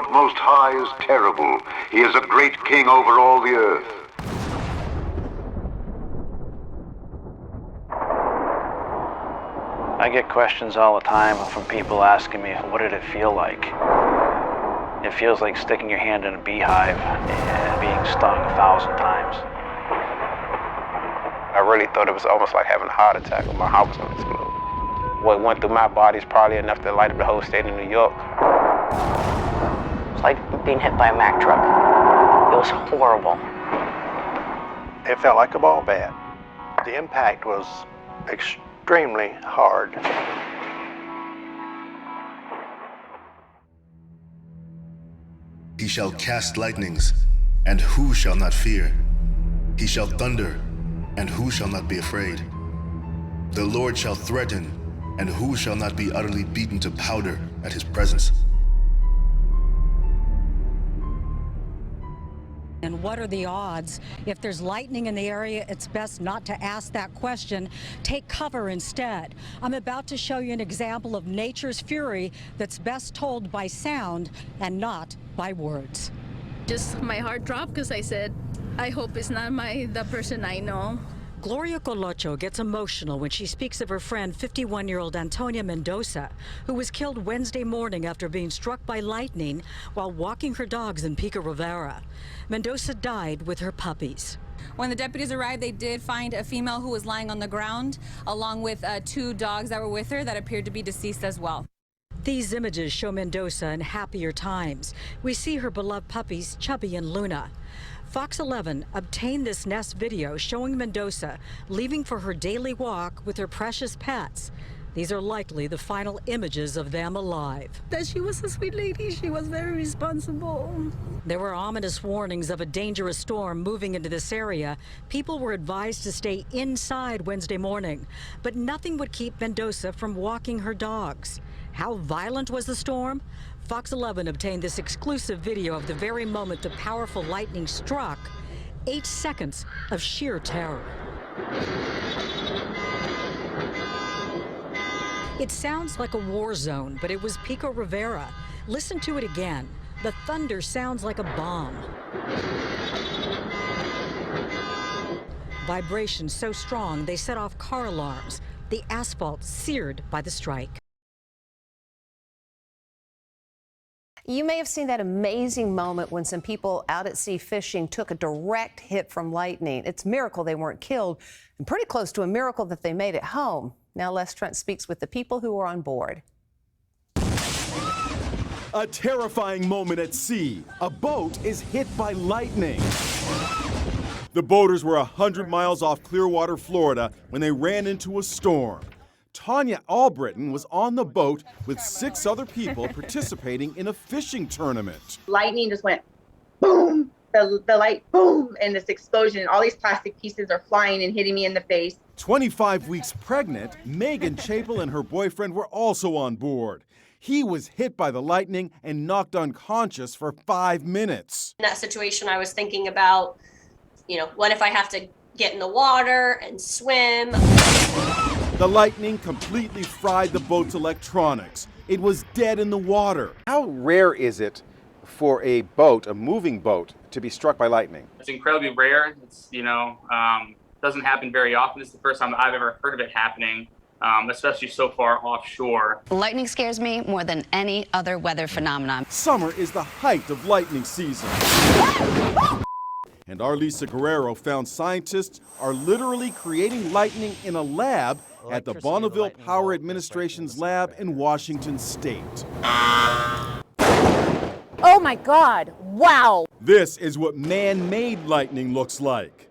Lord Most High is terrible. He is a great king over all the earth. I get questions all the time from people asking me, what did it feel like? It feels like sticking your hand in a beehive and being stung 1,000 times. I really thought it was almost like having a heart attack when my heart was going to explode. What went through my body is probably enough to light up the whole state of New York. It's like being hit by a Mack truck. It was horrible. It felt like a ball bat. The impact was extremely hard. He shall cast lightnings, and who shall not fear? He shall thunder, and who shall not be afraid? The Lord shall threaten, and who shall not be utterly beaten to powder at his presence? And what are the odds? If there's lightning in the area, it's best not to ask that question. Take cover instead. I'm about to show you an example of nature's fury that's best told by sound and not by words. Just my heart dropped because I said, I hope it's not the person I know. Gloria Colocho gets emotional when she speaks of her friend, 51-year-old Antonia Mendoza, who was killed Wednesday morning after being struck by lightning while walking her dogs in Pico Rivera. Mendoza died with her puppies. When the deputies arrived, they did find a female who was lying on the ground, along with 2 dogs that were with her that appeared to be deceased as well. These images show Mendoza in happier times. We see her beloved puppies, Chubby and Luna. Fox 11 obtained this Nest video showing Mendoza leaving for her daily walk with her precious pets. These are likely the final images of them alive. That she was a sweet lady. She was very responsible. There were ominous warnings of a dangerous storm moving into this area. People were advised to stay inside Wednesday morning, but nothing would keep Mendoza from walking her dogs. How violent was the storm? Fox 11 obtained this exclusive video of the very moment the powerful lightning struck. 8 seconds of sheer terror. It sounds like a war zone, but it was Pico Rivera. Listen to it again. The thunder sounds like a bomb. Vibrations so strong they set off car alarms. The asphalt seared by the strike. You may have seen that amazing moment when some people out at sea fishing took a direct hit from lightning. It's a miracle they weren't killed, and pretty close to a miracle that they made it home. Now Les Trent speaks with the people who were on board. A terrifying moment at sea. A boat is hit by lightning. The boaters were 100 miles off Clearwater, Florida, when they ran into a storm. Tanya Albritton was on the boat with 6 other people participating in a fishing tournament. Lightning just went boom, the light boom, and this explosion. All these plastic pieces are flying and hitting me in the face. 25 weeks pregnant, Megan Chapel and her boyfriend were also on board. He was hit by the lightning and knocked unconscious for 5 minutes. In that situation, I was thinking about, what if I have to get in the water and swim? The lightning completely fried the boat's electronics. It was dead in the water. How rare is it for a boat, a moving boat, to be struck by lightning? It's incredibly rare. It's, doesn't happen very often. It's the first time I've ever heard of it happening, especially so far offshore. Lightning scares me more than any other weather phenomenon. Summer is the height of lightning season. And our Lisa Guerrero found scientists are literally creating lightning in a lab at the Bonneville Power Administration's lab in Washington State. Oh my God, wow! This is what man-made lightning looks like.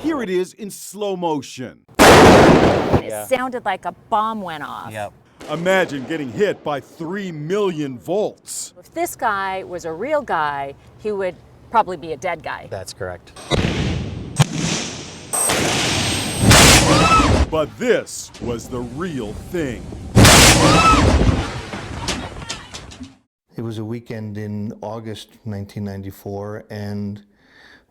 Here it is in slow motion. It sounded like a bomb went off. Yep. Imagine getting hit by 3 million volts. If this guy was a real guy, he would probably be a dead guy. That's correct. But this was the real thing. It was a weekend in August 1994, and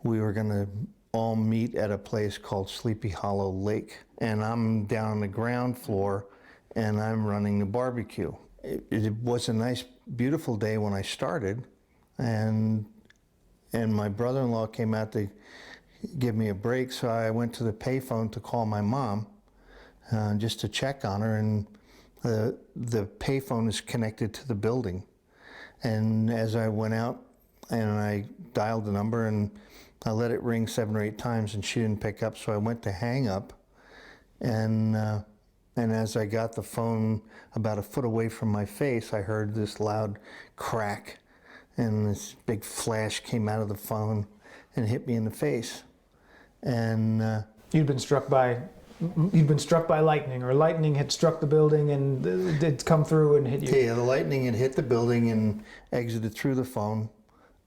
we were going to all meet at a place called Sleepy Hollow Lake. And I'm down on the ground floor, and I'm running the barbecue. it was a nice, beautiful day when I started, and my brother-in-law came out to give me a break, so I went to the payphone to call my mom just to check on her, and the payphone is connected to the building. And as I went out and I dialed the number and I let it ring 7 or 8 times and she didn't pick up, so I went to hang up, and as I got the phone about a foot away from my face, I heard this loud crack, and this big flash came out of the phone and hit me in the face. And you'd been struck by lightning, or lightning had struck the building and it'd come through and hit you. Yeah, the lightning had hit the building and exited through the phone,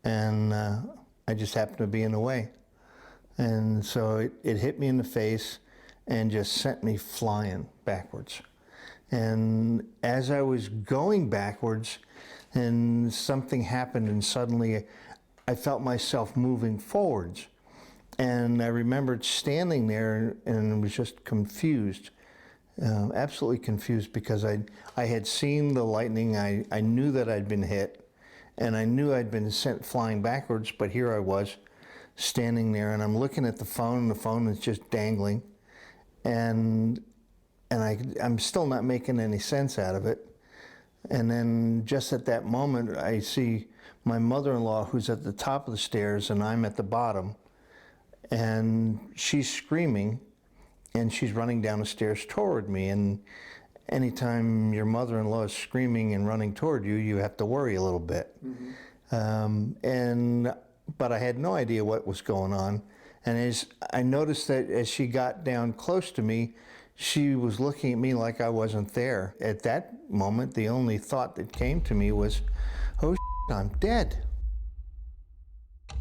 and I just happened to be in the way. And so it hit me in the face and just sent me flying backwards. And as I was going backwards, and something happened, and suddenly I felt myself moving forwards. And I remembered standing there and was just confused, absolutely confused, because I had seen the lightning. I knew that I'd been hit, and I knew I'd been sent flying backwards, but here I was standing there, and I'm looking at the phone, and the phone is just dangling, and I'm still not making any sense out of it. And then just at that moment, I see my mother-in-law, who's at the top of the stairs, and I'm at the bottom, and she's screaming, and she's running down the stairs toward me. And anytime your mother-in-law is screaming and running toward you, you have to worry a little bit. Mm-hmm. But I had no idea what was going on. And as I noticed that as she got down close to me, she was looking at me like I wasn't there. At that moment, the only thought that came to me was, oh, I'm dead.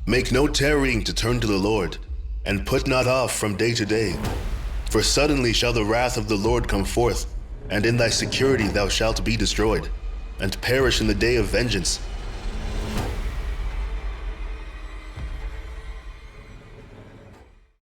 Make no tarrying to turn to the Lord, and put not off from day to day. For suddenly shall the wrath of the Lord come forth, and in thy security thou shalt be destroyed, and perish in the day of vengeance.